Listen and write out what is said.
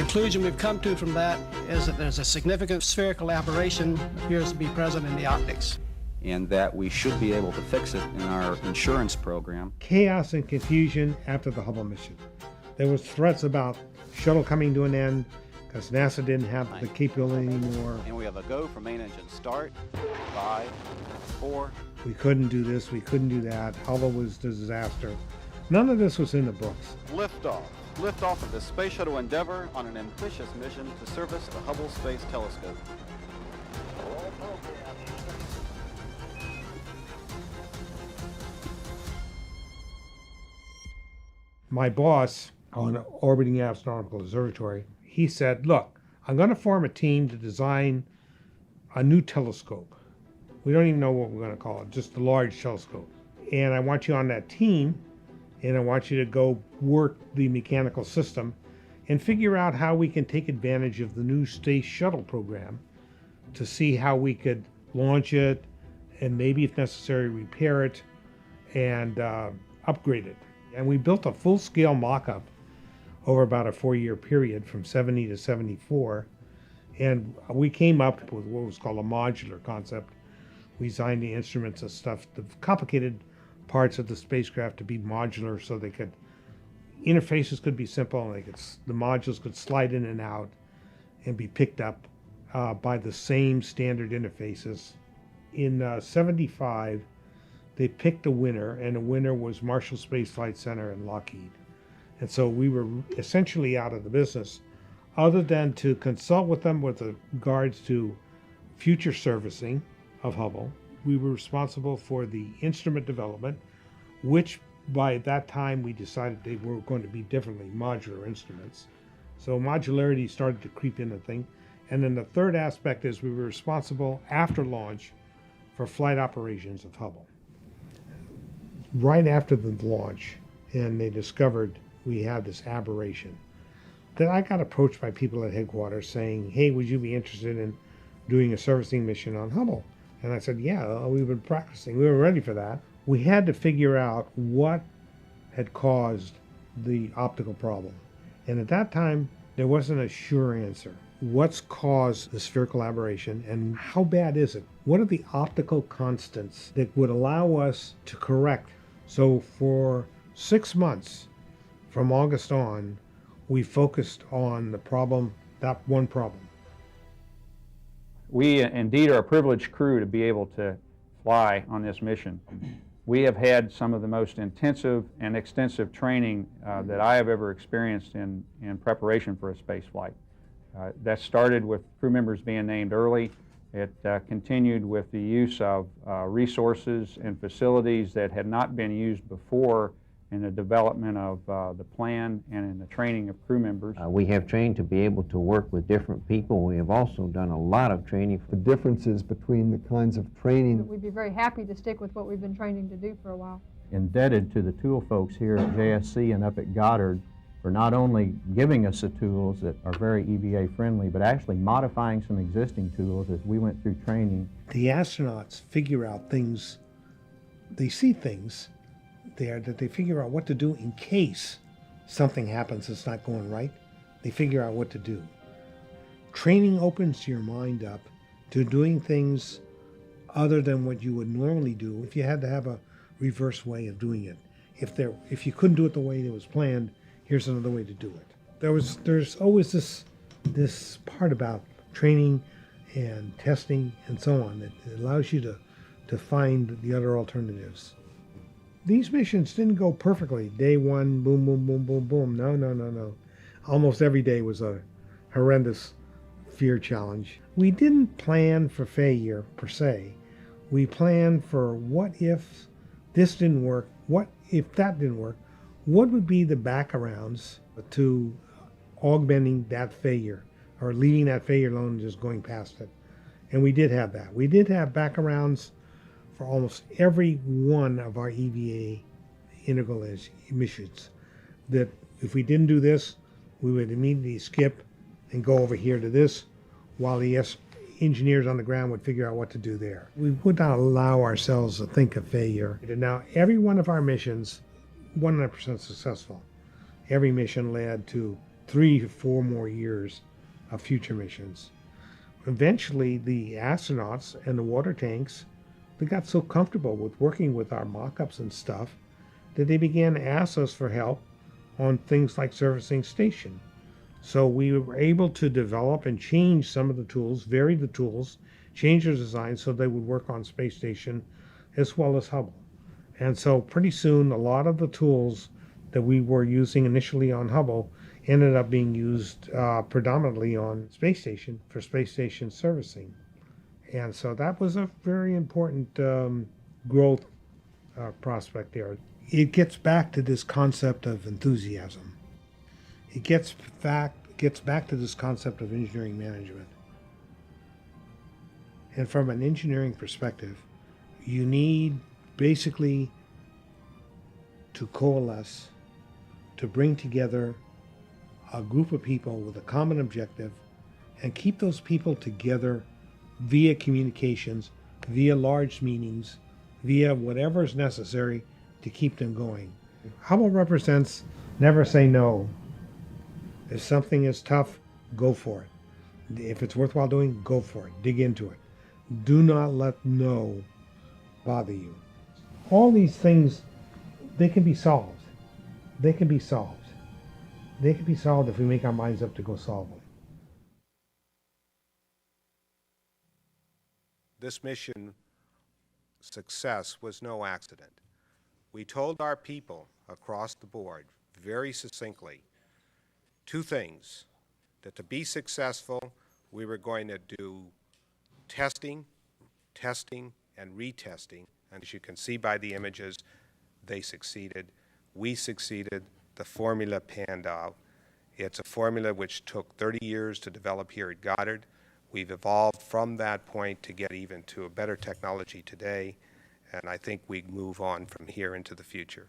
conclusion we've come to from that is that there's a significant spherical aberration appears to be present in the optics. And that we should be able to fix it in our insurance program. Chaos and confusion after the Hubble mission. There was threats about shuttle coming to an end because NASA didn't have the capability anymore. And we have a go for main engine start. 5, 4. We couldn't do this, we couldn't do that. Hubble was a disaster. None of this was in the books. Liftoff. Liftoff of the Space Shuttle Endeavour on an ambitious mission to service the Hubble Space Telescope. My boss on Orbiting Astronomical Observatory, he said, look, I'm going to form a team to design a new telescope. We don't even know what we're going to call it, just a large telescope. And I want you on that team, and I want you to go work the mechanical system and figure out how we can take advantage of the new Space Shuttle program to see how we could launch it and maybe, if necessary, repair it and upgrade it. And we built a full-scale mock-up over about a 4-year period from 70 to 74. And we came up with what was called a modular concept. We designed the instruments and stuff, the complicated parts of the spacecraft to be modular so interfaces could be simple, and the modules could slide in and out and be picked up by the same standard interfaces. In 75, they picked a winner, and the winner was Marshall Space Flight Center and Lockheed. And so we were essentially out of the business, other than to consult with them with regards to future servicing of Hubble. We were responsible for the instrument development, which by that time we decided they were going to be differently modular instruments. So modularity started to creep in the thing. And then the third aspect is we were responsible after launch for flight operations of Hubble. Right after the launch, and they discovered we had this aberration, then I got approached by people at headquarters saying, hey, would you be interested in doing a servicing mission on Hubble? And I said, yeah, we've been practicing. We were ready for that. We had to figure out what had caused the optical problem. And at that time, there wasn't a sure answer. What's caused the spherical aberration and how bad is it? What are the optical constants that would allow us to correct? So for 6 months, from August on, we focused on the problem, that one problem. We indeed are a privileged crew to be able to fly on this mission. We have had some of the most intensive and extensive training that I have ever experienced in preparation for a space flight. That started with crew members being named early. It continued with the use of resources and facilities that had not been used before in the development of the plan and in the training of crew members. We have trained to be able to work with different people. We have also done a lot of training. The differences between the kinds of training. We'd be very happy to stick with what we've been training to do for a while. Indebted to the tool folks here at JSC and up at Goddard for not only giving us the tools that are very EVA friendly, but actually modifying some existing tools as we went through training. The astronauts figure out things, they see things there that they figure out what to do in case something happens that's not going right. They figure out what to do. Training opens your mind up to doing things other than what you would normally do if you had to have a reverse way of doing it. If you couldn't do it the way it was planned, here's another way to do it. There's always this part about training and testing and so on that allows you to find the other alternatives. These missions didn't go perfectly. Day one, boom, boom, boom, boom, boom. No. Almost every day was a horrendous fear challenge. We didn't plan for failure per se. We planned for what if this didn't work, what if that didn't work, what would be the backgrounds to augmenting that failure or leaving that failure alone and just going past it. And we did have that. We did have backgrounds for almost every one of our EVA integral missions, that if we didn't do this, we would immediately skip and go over here to this, while the engineers on the ground would figure out what to do there. We would not allow ourselves to think of failure. And now every one of our missions, 100% successful. Every mission led to 3 to 4 more years of future missions. Eventually, the astronauts and the water tanks, they got so comfortable with working with our mock-ups and stuff that they began to ask us for help on things like servicing station. So we were able to develop and change some of the tools, vary the tools, change their design so they would work on space station as well as Hubble. And so pretty soon, a lot of the tools that we were using initially on Hubble ended up being used predominantly on space station for space station servicing. And so that was a very important growth prospect there. It gets back to this concept of enthusiasm. It gets back to this concept of engineering management. And from an engineering perspective, you need basically to coalesce, to bring together a group of people with a common objective and keep those people together via communications, via large meetings, via whatever is necessary to keep them going. Hubble represents never say no. If something is tough, go for it. If it's worthwhile doing, go for it. Dig into it. Do not let no bother you. All these things, they can be solved. They can be solved. They can be solved if we make our minds up to go solve them. This mission success was no accident. We told our people across the board very succinctly 2 things: that to be successful, we were going to do testing, and retesting. And as you can see by the images, they succeeded. We succeeded. The formula panned out. It's a formula which took 30 years to develop here at Goddard. We've evolved from that point to get even to a better technology today, and I think we move on from here into the future.